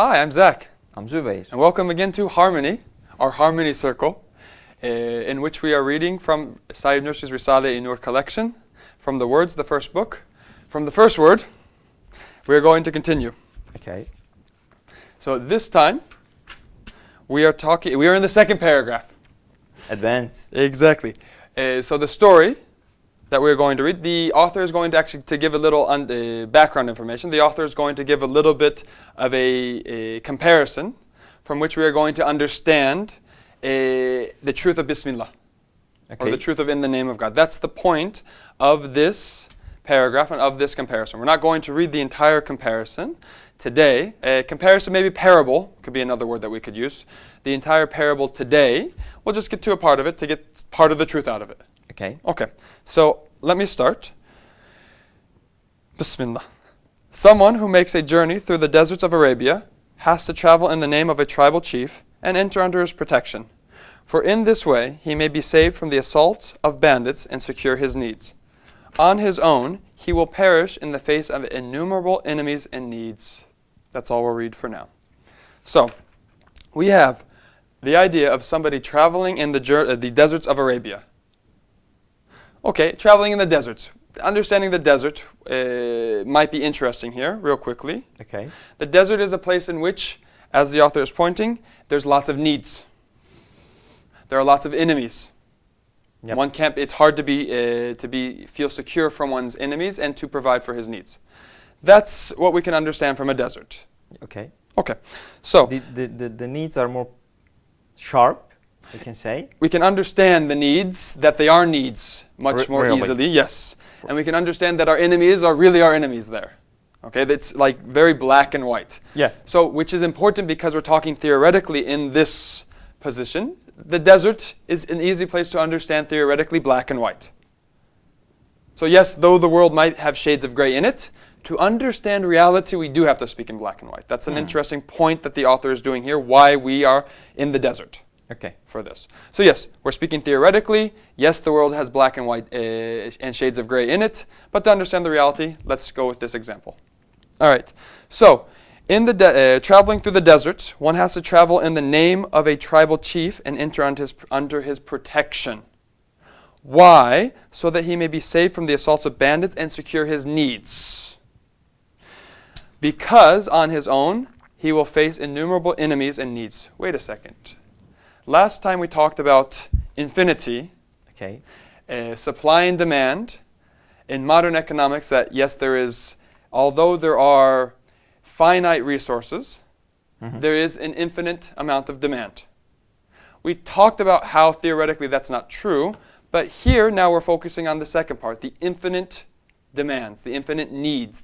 Hi, I'm Zach. I'm Zübeyir. And welcome again to Harmony, our Harmony Circle, in which we are reading from Said Nursi's Risale-i Nur collection, from the words, the first book. From the first word, we are going to continue. Okay. So this time, we are in the second paragraph. Advance. Exactly. So the story that we're going to read, the author is going to give a little background information. The author is going to give a little bit of a comparison from which we are going to understand the truth of Bismillah, or the truth of in the name of God. That's the point of this paragraph and of this comparison. We're not going to read the entire comparison today. Comparison, maybe parable, could be another word that we could use. The entire parable today, we'll just get to a part of it to get part of the truth out of it. Okay, so let me start. Bismillah. Someone who makes a journey through the deserts of Arabia has to travel in the name of a tribal chief and enter under his protection. For in this way he may be saved from the assaults of bandits and secure his needs. On his own, he will perish in the face of innumerable enemies and needs. That's all we'll read for now. So, we have the idea of somebody traveling in the deserts of Arabia. Okay, traveling in the deserts. Understanding the desert might be interesting here, real quickly. Okay. The desert is a place in which, as the author is pointing, there's lots of needs. There are lots of enemies. Yep. One can't. It's hard to feel secure from one's enemies and to provide for his needs. That's what we can understand from a desert. Okay. Okay. So the needs are more sharp, we can say. We can understand the needs, that they are needs, much more really? easily, yes. And we can understand that our enemies are really our enemies there. Okay, that's like very black and white. Yeah. So, which is important because we're talking theoretically in this position. The desert is an easy place to understand theoretically black and white. So yes, though the world might have shades of gray in it, to understand reality we do have to speak in black and white. That's an interesting point that the author is doing here, why we are in the desert. Okay. For this. So yes, we're speaking theoretically. Yes, the world has black and white and shades of gray in it. But to understand the reality, let's go with this example. All right. So, in the traveling through the desert, one has to travel in the name of a tribal chief and enter under his protection. Why? So that he may be saved from the assaults of bandits and secure his needs. Because on his own, he will face innumerable enemies and needs. Wait a second. Last time we talked about infinity, supply and demand. In modern economics, that yes, although there are finite resources, there is an infinite amount of demand. We talked about how theoretically that's not true, but here now we're focusing on the second part, the infinite demands, the infinite needs,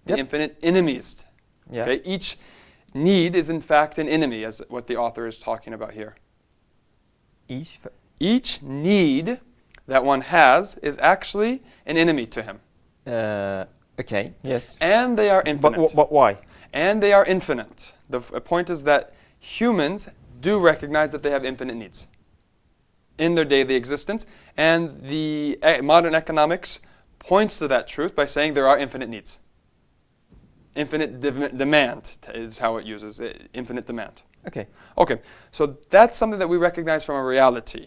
the infinite enemies. Yeah. Okay? Each need is in fact an enemy, as what the author is talking about here. Each need that one has is actually an enemy to him. Okay, yes. And they are infinite. But why? And they are infinite. The point is that humans do recognize that they have infinite needs in their daily existence, and the modern economics points to that truth by saying there are infinite needs. Infinite demand is how it uses it, infinite demand. Okay, so that's something that we recognize from a reality.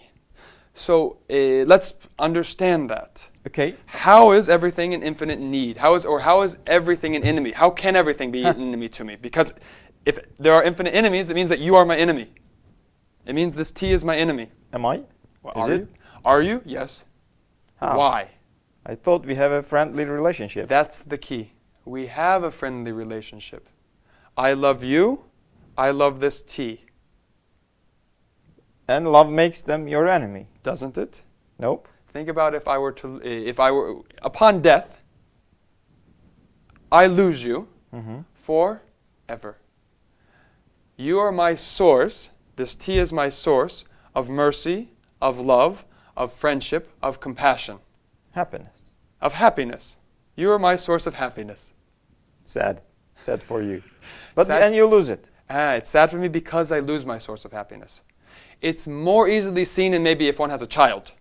So let's understand that. Okay. How is everything an infinite need? How is everything an enemy? How can everything be an enemy to me? Because if there are infinite enemies, it means that you are my enemy. It means this tea is my enemy. Am I? Well, is it? Are you? Yes. How? Why? I thought we have a friendly relationship. That's the key. We have a friendly relationship. I love you. I love this tea. And love makes them your enemy. Doesn't it? Nope. Think about if I were upon death, I lose you forever. You are my source, this tea is my source of mercy, of love, of friendship, of compassion. Happiness. Of happiness. You are my source of happiness. Sad. Sad for you. But sad. And you lose it. It's sad for me because I lose my source of happiness. It's more easily seen in maybe if one has a child.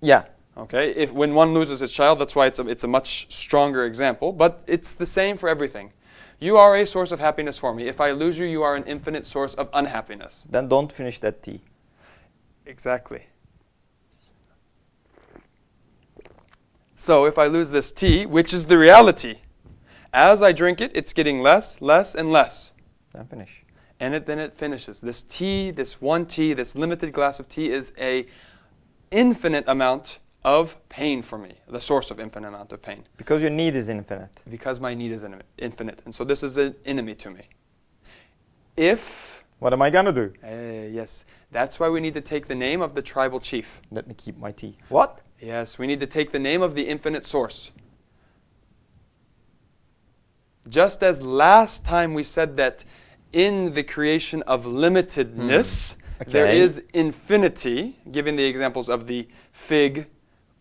Yeah. Okay, when one loses his child, that's why it's a much stronger example. But it's the same for everything. You are a source of happiness for me. If I lose you, you are an infinite source of unhappiness. Then don't finish that tea. Exactly. So if I lose this tea, which is the reality, as I drink it, it's getting less, less, and less. Then finish. And then it finishes. This tea, this one tea, this limited glass of tea is a infinite amount of pain for me, the source of infinite amount of pain. Because your need is infinite. Because my need is infinite. And so this is an enemy to me. If... What am I going to do? Yes. That's why we need to take the name of the tribal chief. Let me keep my tea. What? Yes, we need to take the name of the infinite source. Just as last time we said that in the creation of limitedness, there is infinity, giving the examples of the fig,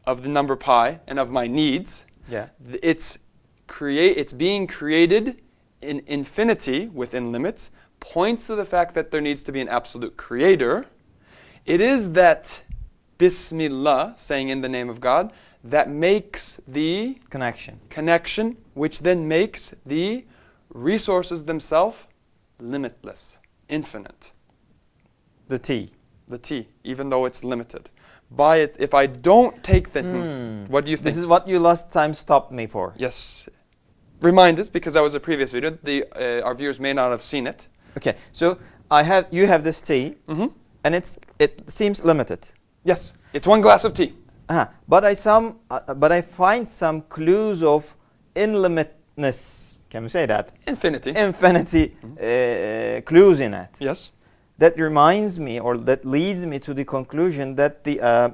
of the number pi, and of my needs. Yeah. It's being created in infinity within limits, points to the fact that there needs to be an absolute creator. It is that Bismillah, saying in the name of God, that makes the connection, which then makes the resources themselves limitless, infinite. The tea. The tea, even though it's limited. By it, if I don't take the... what do you think? This is what you last time stopped me for. Yes. Remind us, because that was a previous video. Our viewers may not have seen it. Okay, so you have this tea, and it seems limited. Yes, it's one glass of tea. But I find some clues of inlimitness. Can we say that? Infinity. Infinity clues in it. Yes. That reminds me, or that leads me to the conclusion that the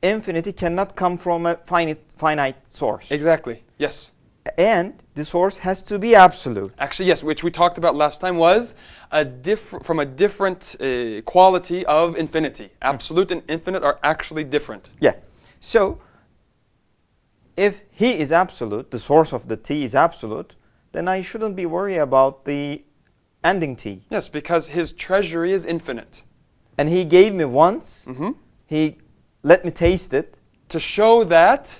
infinity cannot come from a finite source. Exactly. Yes. And the source has to be absolute. Actually, yes, which we talked about last time was from a different quality of infinity. Absolute and infinite are actually different. Yeah. So, if he is absolute, the source of the tea is absolute, then I shouldn't be worried about the ending tea. Yes, because his treasury is infinite. And he gave me once, he let me taste it. To show that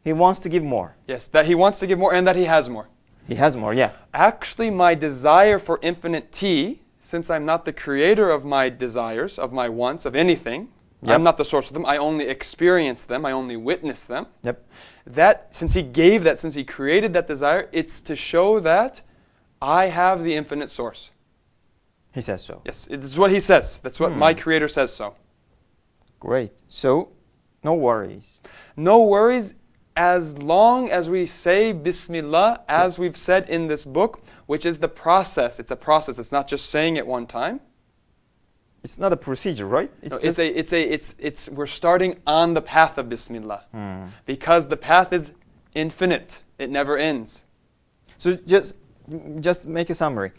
he wants to give more. Yes, that he wants to give more and that he has more. He has more, yeah. Actually, my desire for infinite tea, since I'm not the creator of my desires, of my wants, of anything, I'm not the source of them, I only experience them, I only witness them. Yep. That, since he gave that, since he created that desire, it's to show that I have the infinite source. He says so. Yes, it's what he says. That's what my creator says so. Great. So, no worries. No worries. As long as we say Bismillah, as we've said in this book, which is the process. It's a process. It's not just saying it one time. It's not a procedure, right? We're starting on the path of Bismillah. Because the path is infinite. It never ends. So just make a summary.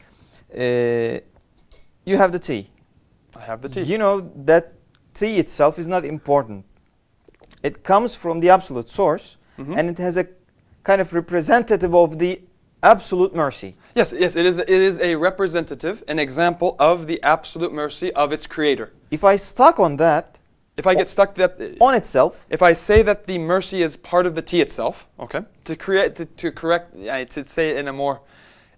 You have the tea. I have the tea. You know that tea itself is not important. It comes from the absolute source. And it has a kind of representative of the absolute mercy. Yes, it is a representative, an example of the absolute mercy of its creator. If I stuck on that, if I get stuck on itself, if I say that the mercy is part of the tea itself, okay, to say it in a more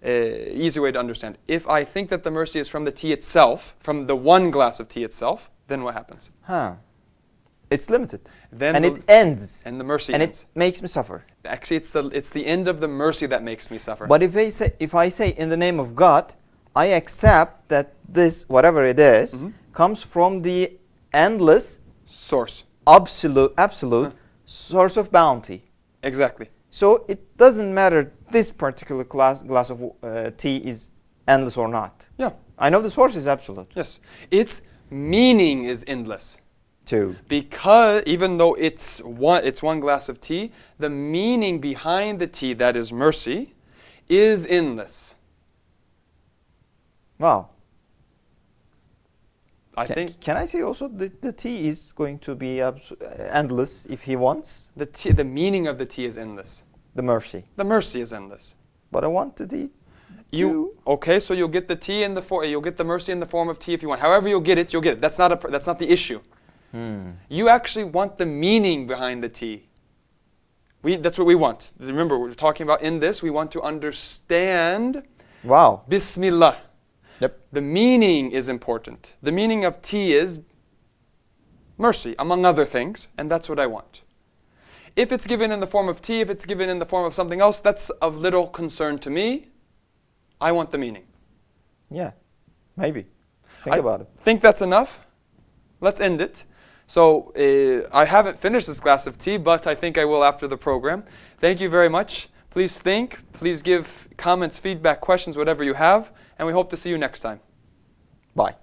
easy way to understand. If I think that the mercy is from the tea itself, from the one glass of tea itself, then what happens? It's limited. Then it ends. And the mercy ends. And it makes me suffer. Actually, it's the end of the mercy that makes me suffer. But if I say in the name of God, I accept that this, whatever it is, comes from the endless source. Absolute source of bounty. Exactly. So it doesn't matter this particular glass of tea is endless or not. Yeah. I know the source is absolute. Yes. Its meaning is endless. Too. Because even though it's one glass of tea, the meaning behind the tea, that is mercy, is endless. Wow. Can I say also the tea is going to be endless if he wants? The meaning of the tea is endless. The mercy. The mercy is endless. But I want the tea. Okay, so you'll get the tea you'll get the mercy in the form of tea if you want. However you'll get it, you'll get it. That's not the issue. You actually want the meaning behind the tea. That's what we want. Remember, we're talking about in this, we want to understand Wow. Bismillah. Yep. The meaning is important. The meaning of tea is mercy, among other things, and that's what I want. If it's given in the form of tea, if it's given in the form of something else, that's of little concern to me. I want the meaning. Yeah, maybe. Think about it. Think that's enough. Let's end it. So I haven't finished this glass of tea, but I think I will after the program. Thank you very much. Please think. Please give comments, feedback, questions, whatever you have. And we hope to see you next time. Bye.